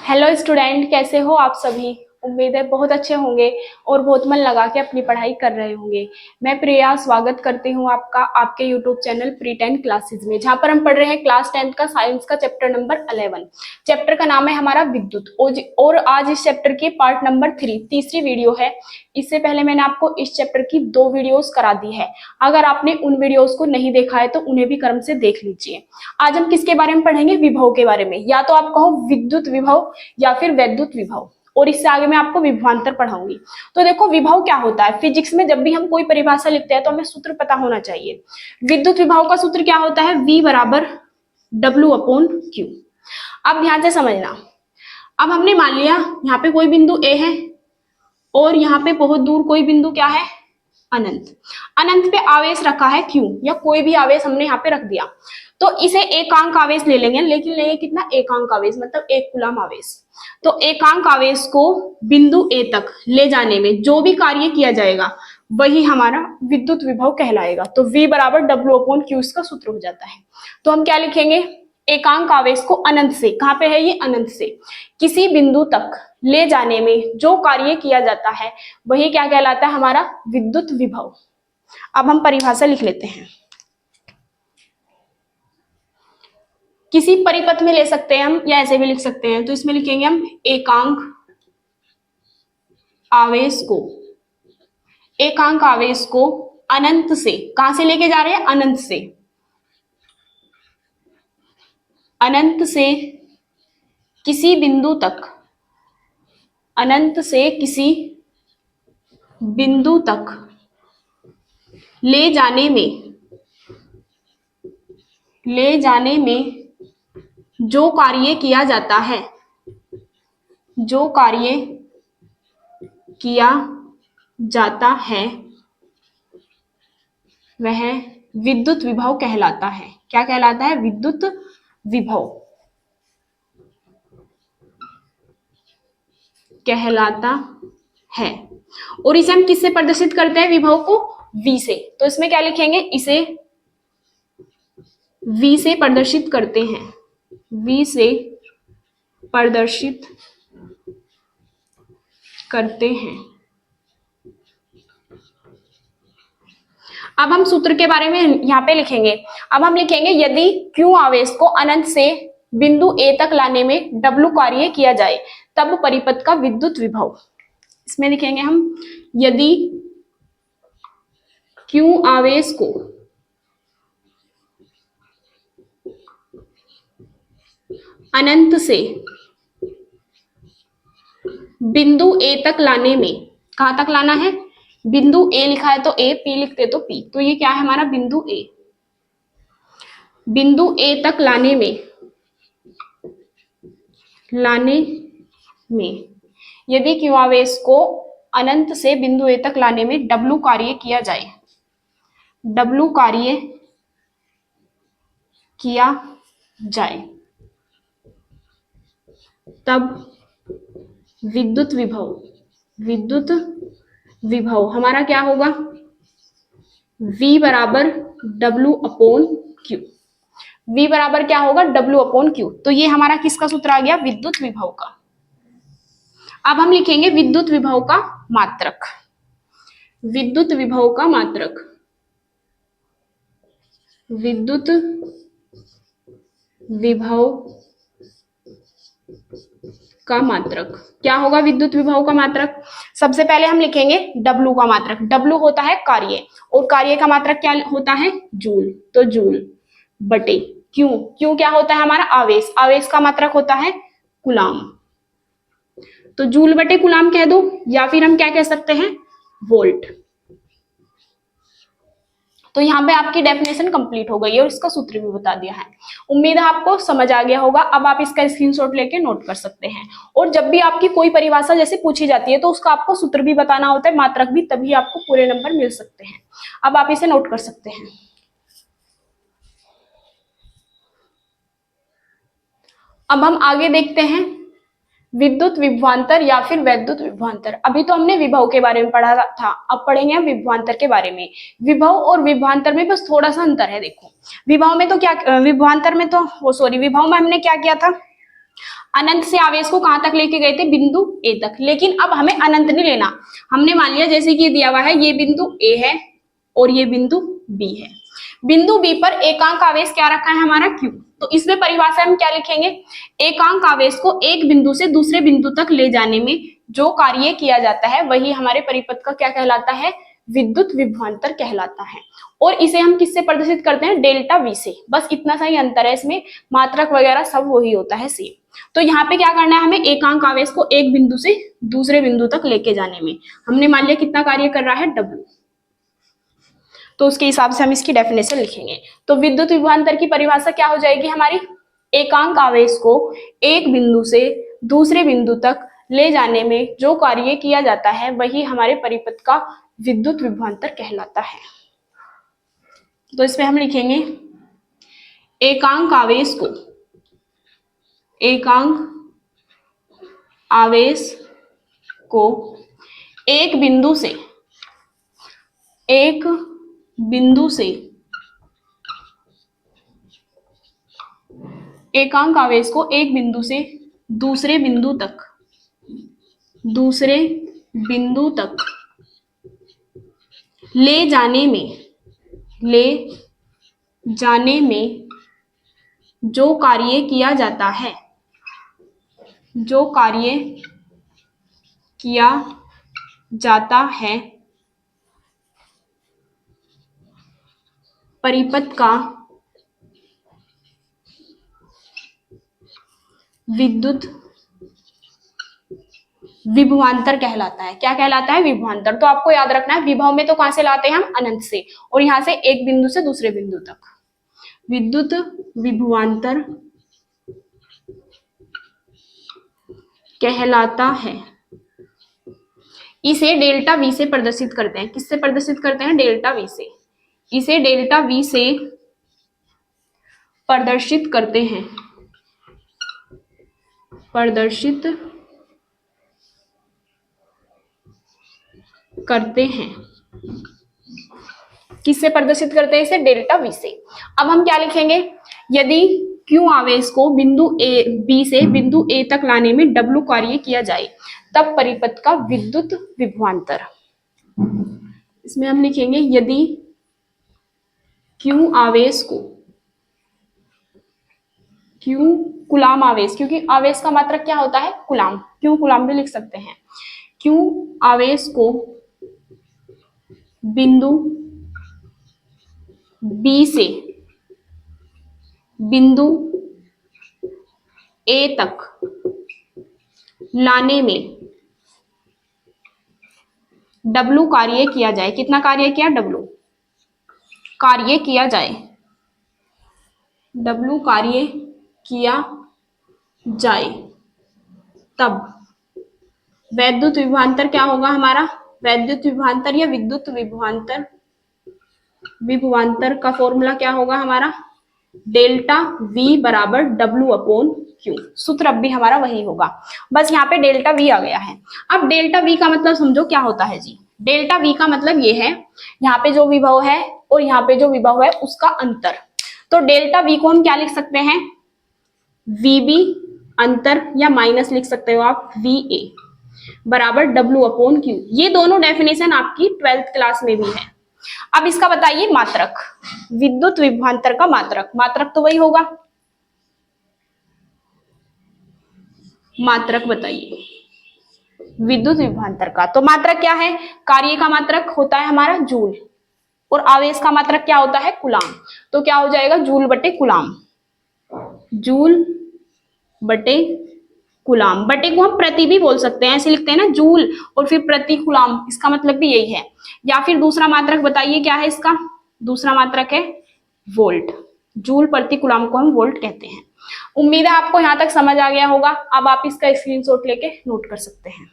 Hello student, कैसे हो आप सभी। उम्मीद है बहुत अच्छे होंगे और बहुत मन लगा के अपनी पढ़ाई कर रहे होंगे। मैं प्रिया स्वागत करती हूँ आपका आपके यूट्यूब चैनल प्री 10 क्लासेस में, जहाँ पर हम पढ़ रहे हैं क्लास 10 का साइंस का चैप्टर नंबर 11। चैप्टर का नाम है हमारा विद्युत और आज इस चैप्टर की पार्ट नंबर 3 तीसरी वीडियो है। इससे पहले मैंने आपको इस चैप्टर की 2 वीडियोस करा दी है। अगर आपने उन वीडियोस को नहीं देखा है तो उन्हें भी क्रम से देख लीजिए। आज हम किसके बारे में पढ़ेंगे? विभव के बारे में, या तो आप कहो विद्युत विभव या फिर वैद्युत विभव, और इससे आगे मैं आपको विभवांतर पढ़ाऊंगी। तो देखो, विभव क्या होता है। फिजिक्स में जब भी हम कोई परिभाषा लिखते हैं तो हमें सूत्र पता होना चाहिए। विद्युत विभव का सूत्र क्या होता है? V बराबर W/Q। अब ध्यान से समझना। अब हमने मान लिया यहाँ पे कोई बिंदु A है और यहाँ पे बहुत दूर कोई बिंदु क्या है? अनंत। अनंत पे आवेश रखा है Q, या कोई भी आवेश हमने यहाँ पे रख दिया, तो इसे एकांक आवेश ले लेंगे। लेकिन लेंगे कितना? एकांक आवेश, मतलब 1 कूलम आवेश। तो एकांक आवेश को बिंदु A तक ले जाने में जो भी कार्य किया जाएगा वही हमारा विद्युत विभव कहलाएगा। तो V बराबर W/Q इसका सूत्र हो जाता है। तो हम क्या लिखेंगे? एकांक आवेश को अनंत से, कहां पे है ये? अनंत से किसी बिंदु तक ले जाने में जो कार्य किया जाता है वही क्या कहलाता है? हमारा विद्युत विभव। अब हम परिभाषा लिख लेते हैं। किसी परिपथ में ले सकते हैं हम, या ऐसे भी लिख सकते हैं। तो इसमें लिखेंगे हम एकांक आवेश को अनंत से, कहां से लेके जा रहे हैं? अनंत से। अनंत से किसी बिंदु तक, अनंत से किसी बिंदु तक ले जाने में जो कार्य किया जाता है, जो कार्य किया जाता है वह विद्युत विभव कहलाता है। क्या कहलाता है? विद्युत विभव कहलाता है। और इसे हम किससे प्रदर्शित करते हैं? विभव को V से। तो इसमें क्या लिखेंगे? इसे V से प्रदर्शित करते हैं। V से प्रदर्शित करते हैं। अब हम सूत्र के बारे में यहाँ पे लिखेंगे। अब हम लिखेंगे यदि Q आवेश को अनंत से बिंदु A तक लाने में W कार्य किया जाए तब परिपथ का विद्युत विभव। इसमें लिखेंगे हम यदि Q आवेश को अनंत से बिंदु A तक लाने में, कहां तक लाना है? बिंदु A लिखा है तो A, P लिखते तो P। तो ये क्या है हमारा? बिंदु A। बिंदु A तक लाने में यदि Q आवेश को अनंत से बिंदु A तक लाने में W कार्य किया जाए, W कार्य किया जाए तब विद्युत विभव हमारा क्या होगा? V बराबर W/Q। V बराबर क्या होगा? W/Q। तो ये हमारा किसका सूत्र आ गया? विद्युत विभव का। अब हम लिखेंगे विद्युत विभव का मात्रक। विद्युत विभव का मात्रक, विद्युत विभव का मात्रक क्या होगा? विद्युत विभव का मात्रक सबसे पहले हम लिखेंगे W का मात्रक। W होता है कार्य, और कार्य का मात्रक क्या होता है? जूल। तो जूल बटे Q। Q क्या होता है हमारा? आवेश। आवेश का मात्रक होता है कूलाम। तो जूल बटे कूलाम कह दो, या फिर हम क्या कह सकते हैं? वोल्ट। तो यहाँ पे आपकी डेफिनेशन कंप्लीट हो गई है और इसका सूत्र भी बता दिया है। उम्मीद है आपको समझ आ गया होगा। अब आप इसका स्क्रीनशॉट लेके नोट कर सकते हैं। और जब भी आपकी कोई परिभाषा जैसे पूछी जाती है तो उसका आपको सूत्र भी बताना होता है, मात्रक भी, तभी आपको पूरे नंबर मिल सकते हैं। अब आप इसे नोट कर सकते हैं। अब हम आगे देखते हैं विद्युत विभवांतर या फिर वैद्युत विभवांतर। अभी तो हमने विभव के बारे में पढ़ा था, अब पढ़ेंगे हम विभवांतर के बारे में। विभव और विभवांतर में बस थोड़ा सा अंतर है। देखो, विभव में तो क्या, विभवांतर में तो विभव में हमने क्या किया था? अनंत से आवेश को कहां तक लेके गए थे, बिंदु ए तक। लेकिन अब हमें अनंत नहीं लेना, हमने मान लिया जैसे कि दिया हुआ है ये बिंदु ए है और ये बिंदु बी है। बिंदु बी पर एकांक आवेश क्या रखा है हमारा, क्यू। तो इसमें परिभाषा हम क्या लिखेंगे, एकांक आवेश को एक बिंदु से दूसरे बिंदु तक ले जाने में जो कार्य किया जाता है वही हमारे परिपथ का क्या कहलाता है, विद्युत विभवांतर कहलाता है। और इसे हम किससे प्रदर्शित करते हैं, डेल्टा वी से। बस इतना सा ही अंतर है, इसमें मात्रक वगैरह सब वही होता है सेम। तो यहाँ पे क्या करना है, हमें एकांक आवेश को एक बिंदु से दूसरे बिंदु तक लेके जाने में हमने मान लिया कितना कार्य कर रहा है, डब्ल्यू। तो उसके हिसाब से हम इसकी डेफिनेशन लिखेंगे। तो विद्युत विभवांतर की परिभाषा क्या हो जाएगी हमारी, एकांक आवेश को एक बिंदु से दूसरे बिंदु तक ले जाने में जो कार्य किया जाता है वही हमारे परिपथ का विद्युत विभवांतर कहलाता है। तो इसमें हम लिखेंगे एकांक आवेश को, एकांक आवेश को एक बिंदु से एकांक आवेश को एक बिंदु से दूसरे बिंदु तक ले जाने में जो कार्य किया जाता है परिपथ का विद्युत विभवांतर कहलाता है। क्या कहलाता है, विभवांतर। तो आपको याद रखना है, विभव में तो कहां से लाते हैं हम, अनंत से, और यहां से एक बिंदु से दूसरे बिंदु तक। विद्युत विभवांतर कहलाता है। इसे डेल्टा वी से प्रदर्शित करते हैं। किससे प्रदर्शित करते हैं, डेल्टा वी से। इसे डेल्टा वी से प्रदर्शित करते हैं, किससे प्रदर्शित करते हैं, इसे डेल्टा वी से। अब हम क्या लिखेंगे, यदि क्यू आवेश को बिंदु ए बी से बिंदु ए तक लाने में डब्ल्यू कार्य किया जाए तब परिपथ का विद्युत विभवांतर। इसमें हम लिखेंगे यदि क्यू आवेश को, क्यू कुलाम आवेश, क्योंकि आवेश का मात्रक क्या होता है, कुलाम, क्यू कुलाम भी लिख सकते हैं। क्यू आवेश को बिंदु बी से बिंदु ए तक लाने में डब्ल्यू कार्य किया जाए। कितना कार्य किया, डब्ल्यू कार्य किया जाए, डब्ल्यू कार्य किया जाए तब वैद्युत विभवांतर क्या होगा हमारा, वैद्युत विभवांतर या विद्युत विभवांतर का फॉर्मूला क्या होगा हमारा, डेल्टा वी बराबर डब्ल्यू अपॉन क्यू। सूत्र अब भी हमारा वही होगा, बस यहाँ पे डेल्टा वी आ गया है। अब डेल्टा वी का मतलब समझो क्या होता है जी। डेल्टा वी का मतलब ये है, यहाँ पे जो विभव है और यहाँ पे जो विभव है उसका अंतर। तो डेल्टा वी को हम क्या लिख सकते हैं, वीबी अंतर, या माइनस लिख सकते हो आप वी ए बराबर डब्ल्यू अपॉन क्यू। ये दोनों डेफिनेशन आपकी 12th क्लास में भी है। अब इसका बताइए मात्रक, विद्युत विभवांतर का मात्रक, मात्रक तो वही होगा, मात्रक बताइए विद्युत विभवांतर का। तो मात्रक क्या है, कार्य का मात्रक होता है हमारा जूल और आवेश का मात्रक क्या होता है, कुलाम। तो क्या हो जाएगा, जूल बटे कुलाम, जूल बटे कुलाम। बटे को हम प्रति भी बोल सकते हैं, ऐसे लिखते हैं ना, जूल और फिर प्रति कुलाम, इसका मतलब भी यही है। या फिर दूसरा मात्रक बताइए क्या है इसका, दूसरा मात्रक है वोल्ट, जूल प्रति कुलाम को हम वोल्ट कहते हैं। उम्मीद है आपको यहां तक समझ आ गया होगा। अब आप इसका स्क्रीनशॉट लेके नोट कर सकते हैं।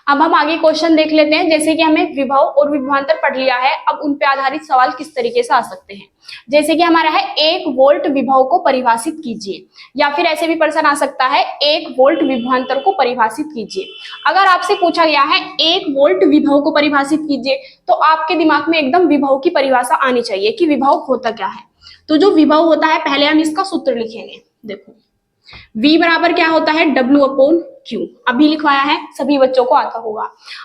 अब हम आगे क्वेश्चन देख लेते हैं। जैसे कि हमें विभव और विभवांतर पढ़ लिया है, अब उन पे आधारित सवाल किस तरीके से आ सकते हैं। जैसे कि हमारा है 1 वोल्ट विभव को परिभाषित कीजिए, या फिर ऐसे भी प्रश्न आ सकता है 1 वोल्ट विभवांतर को परिभाषित कीजिए। अगर आपसे पूछा गया है 1 वोल्ट विभव को परिभाषित कीजिए, तो आपके दिमाग में एकदम विभव की परिभाषा आनी चाहिए कि विभव होता क्या है। तो जो विभव होता है पहले हम इसका सूत्र लिखेंगे। देखो V बराबर क्या होता है W/Q, अभी लिखवाया है, सभी बच्चों को आता होगा।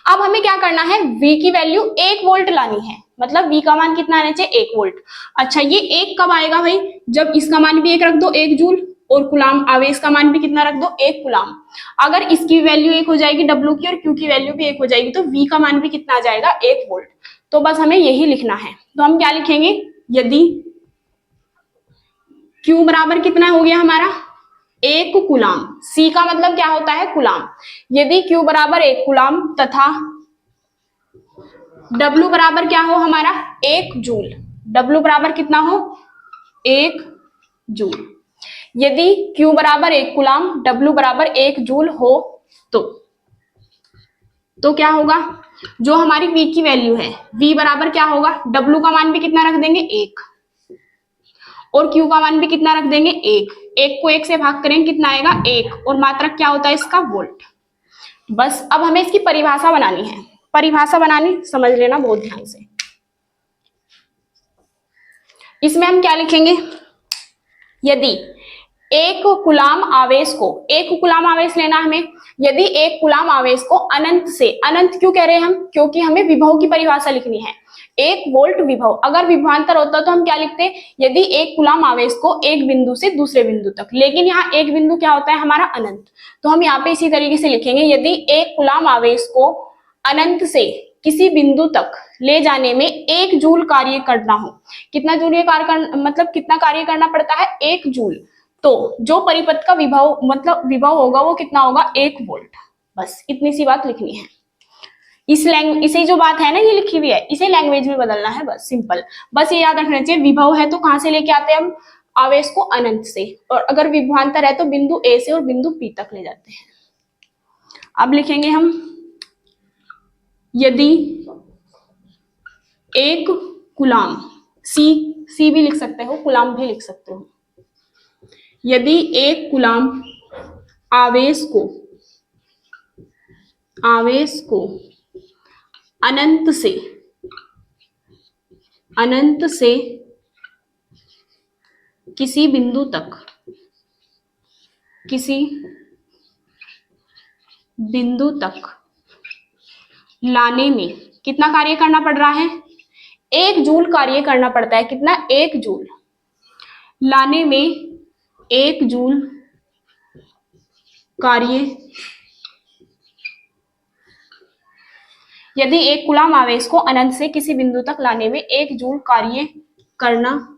अब हमें क्या करना है, V की वैल्यू 1 वोल्ट लानी है, मतलब V का मान कितना आना चाहिए 1 वोल्ट। अच्छा ये 1 कब आएगा भाई, जब इसका मान भी 1 रख दो 1 जूल, और कुलाम आवेश का मान भी कितना रख दो 1 कुलाम। अगर इसकी वैल्यू 1 हो जाएगी W की और Q की वैल्यू भी 1 हो जाएगी तो V का मान भी कितना आ जाएगा 1 वोल्ट। तो बस हमें यही लिखना है। तो हम क्या लिखेंगे, यदि Q बराबर कितना हो गया हमारा 1 कुलाम, C का मतलब क्या होता है कुलाम, यदि Q बराबर 1 कुलाम तथा W बराबर क्या हो हमारा 1 जूल, W बराबर कितना हो 1 जूल, यदि Q बराबर 1 कुलाम W बराबर 1 जूल हो तो क्या होगा, जो हमारी V की वैल्यू है V बराबर क्या होगा, W का मान भी कितना रख देंगे 1 और Q का मान भी कितना रख देंगे 1, 1 को 1 से भाग करेंगे कितना आएगा 1, और मात्रक क्या होता है इसका वोल्ट। बस अब हमें इसकी परिभाषा बनानी है, परिभाषा बनानी समझ लेना बहुत ध्यान से। इसमें हम क्या लिखेंगे, यदि 1 कुलाम आवेश को, 1 कुलाम आवेश लेना हमें, यदि 1 कुलाम आवेश को अनंत से, अनंत क्यों कह रहे हैं हम, क्योंकि हमें विभव की परिभाषा लिखनी है, 1 वोल्ट विभव, अगर विभवांतर होता तो हम क्या लिखते, यदि 1 कुलाम आवेश को एक बिंदु से दूसरे बिंदु तक, लेकिन यहाँ एक बिंदु क्या होता है हमारा अनंत, तो हम यहाँ पे इसी तरीके से लिखेंगे, यदि 1 कुलाम आवेश को अनंत से किसी बिंदु तक ले जाने में 1 जूल कार्य करना हो, कितना जूल ये कार्य करना, मतलब कितना कार्य करना पड़ता है 1 जूल, तो जो परिपथ का विभव मतलब विभव होगा वो कितना होगा 1 वोल्ट। बस इतनी सी बात लिखनी है। इसे जो बात है ना ये लिखी हुई है, इसे लैंग्वेज में बदलना है, बस सिंपल। बस ये याद रखना चाहिए, विभव है तो कहां से लेके आते हैं हम, आवेश को अनंत से, और अगर विभवांतर है तो बिंदु ए से और बिंदु पी तक ले जाते हैं। अब लिखेंगे हम, यदि 1 कुलाम, सी भी लिख सकते हो, कुलाम भी लिख सकते हो, यदि 1 कुलाम आवेश को अनंत से किसी बिंदु तक लाने में कितना कार्य करना पड़ रहा है, 1 जूल कार्य करना पड़ता है, कितना 1 जूल, लाने में 1 जूल कार्य, यदि 1 कुलाम आवेश को अनंत से किसी बिंदु तक लाने में 1 जूल कार्य करना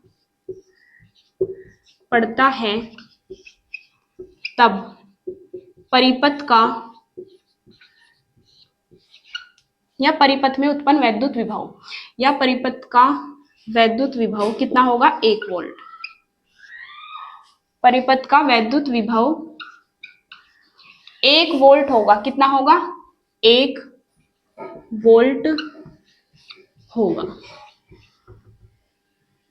पड़ता है, तब परिपथ का या परिपथ में उत्पन्न वैद्युत विभव या परिपथ का वैद्युत विभव कितना होगा 1 वोल्ट। परिपथ का वैद्युत विभव 1 वोल्ट होगा, कितना होगा 1 वोल्ट होगा।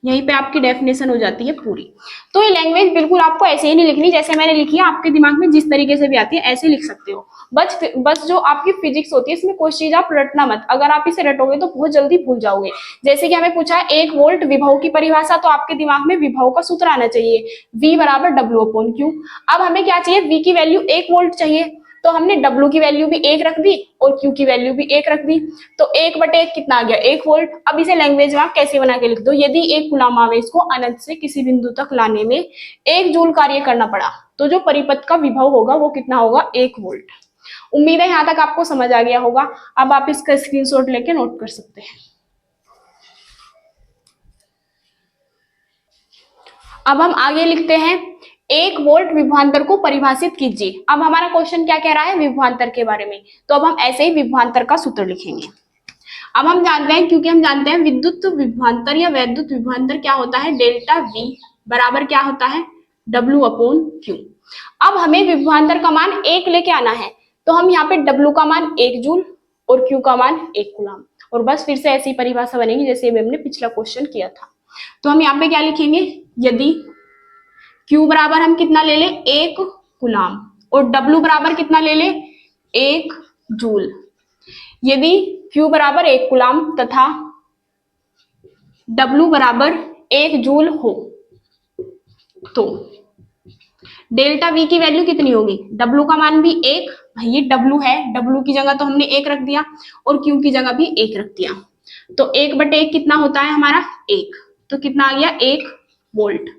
यहीं पे आपकी डेफिनेशन हो जाती है पूरी। तो ये लैंग्वेज बिल्कुल आपको ऐसे ही नहीं लिखनी जैसे मैंने लिखी है, आपके दिमाग में जिस तरीके से भी आती है ऐसे लिख सकते हो। बस जो आपकी फिजिक्स होती है इसमें कोई चीज आप रटना मत, अगर आप इसे रटोगे तो बहुत जल्दी भूल जाओगे। जैसे कि हमें पूछा है 1 वोल्ट विभव की परिभाषा, तो आपके दिमाग में विभव का सूत्र आना चाहिए, V बराबर W/Q। अब हमें क्या चाहिए, V की वैल्यू 1 वोल्ट चाहिए, तो हमने W की वैल्यू भी 1 रख दी और Q की वैल्यू भी 1 रख दी, तो 1/1 कितना आ गया 1 वोल्ट। अब इसे लैंग्वेज में आप कैसे बना के लिख दो, यदि 1 कुलाम आवेश को अनंत से किसी बिंदु तक लाने में 1 जूल कार्य करना पड़ा, तो जो परिपथ का विभव होगा वो कितना होगा 1 वोल्ट। उम्मीद है यहाँ तक आपको समझ आ गया होगा। अब आप इसका स्क्रीनशॉट लेके नोट कर सकते हैं। अब हम आगे लिखते हैं, 1 वोल्ट विभवांतर को परिभाषित कीजिए। अब हमारा क्वेश्चन क्या कह रहा है, विभवांतर के बारे में, तो अब हम ऐसे ही विभवांतर का सूत्र लिखेंगे। अब हम जानते हैं, क्योंकि हम जानते हैं विद्युत विभवांतर या वैद्युत विभवांतर क्या होता है, डेल्टा V बराबर क्या होता है W/Q। अब हमें विभवांतर का मान 1 लेके आना है, तो हम यहाँ पे W का मान 1 जूल और Q का मान 1 कूलम, और बस फिर से ऐसी परिभाषा बनेगी जैसे हमने पिछला क्वेश्चन किया था। तो हम यहाँ पे क्या लिखेंगे, यदि Q बराबर हम कितना ले ले 1 कूलम और W बराबर कितना ले ले 1 जूल, यदि Q बराबर 1 कूलम तथा W बराबर 1 जूल हो, तो डेल्टा वी की वैल्यू कितनी होगी, W का मान भी 1, ये W है, W की जगह तो हमने 1 रख दिया और Q की जगह भी 1 रख दिया, तो 1/1 कितना होता है हमारा 1, तो कितना आ गया 1 वोल्ट।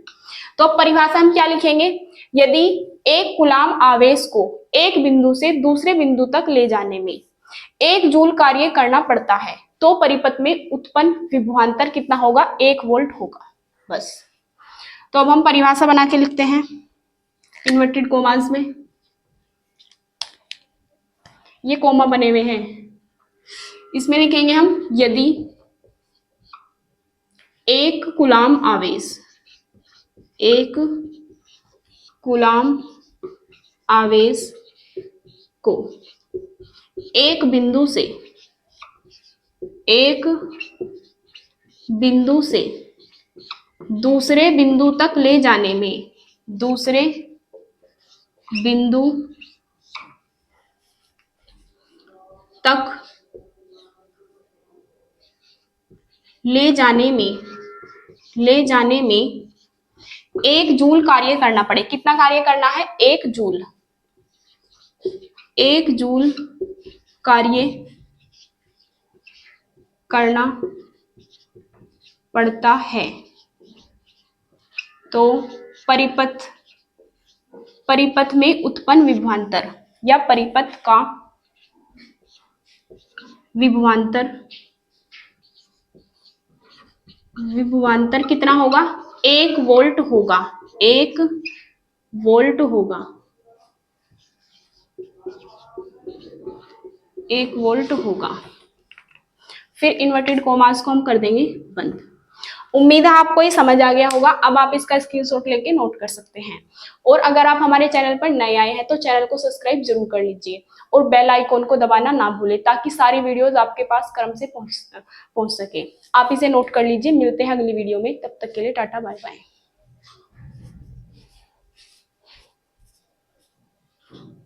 तो अब परिभाषा हम क्या लिखेंगे, यदि एक कूलाम आवेश को एक बिंदु से दूसरे बिंदु तक ले जाने में 1 जूल कार्य करना पड़ता है तो परिपथ में उत्पन्न विभवांतर कितना होगा, 1 वोल्ट होगा। बस, तो अब हम परिभाषा बना के लिखते हैं इन्वर्टेड कोमास में, ये कोमा बने हुए हैं, इसमें लिखेंगे हम यदि एक कूलाम आवेश, एक कूलाम आवेश को एक बिंदु से दूसरे बिंदु तक ले जाने में, दूसरे बिंदु तक ले जाने में 1 जूल कार्य करना पड़े, कितना कार्य करना है, 1 जूल, 1 जूल कार्य करना पड़ता है तो परिपथ में उत्पन्न विभवांतर या परिपथ का विभवांतर कितना होगा, 1 वोल्ट होगा, 1 वोल्ट होगा, 1 वोल्ट होगा। फिर इन्वर्टेड कोमास को हम कर देंगे बंद। उम्मीद है आपको ये समझ आ गया होगा। अब आप इसका स्क्रीनशॉट लेके नोट कर सकते हैं। और अगर आप हमारे चैनल पर नए आए हैं तो चैनल को सब्सक्राइब जरूर कर लीजिए और बेल आइकॉन को दबाना ना भूलें ताकि सारी वीडियोस आपके पास क्रम से पहुंच सके। आप इसे नोट कर लीजिए। मिलते हैं अगली वीडियो में, तब तक के लिए टाटा बाय बाय।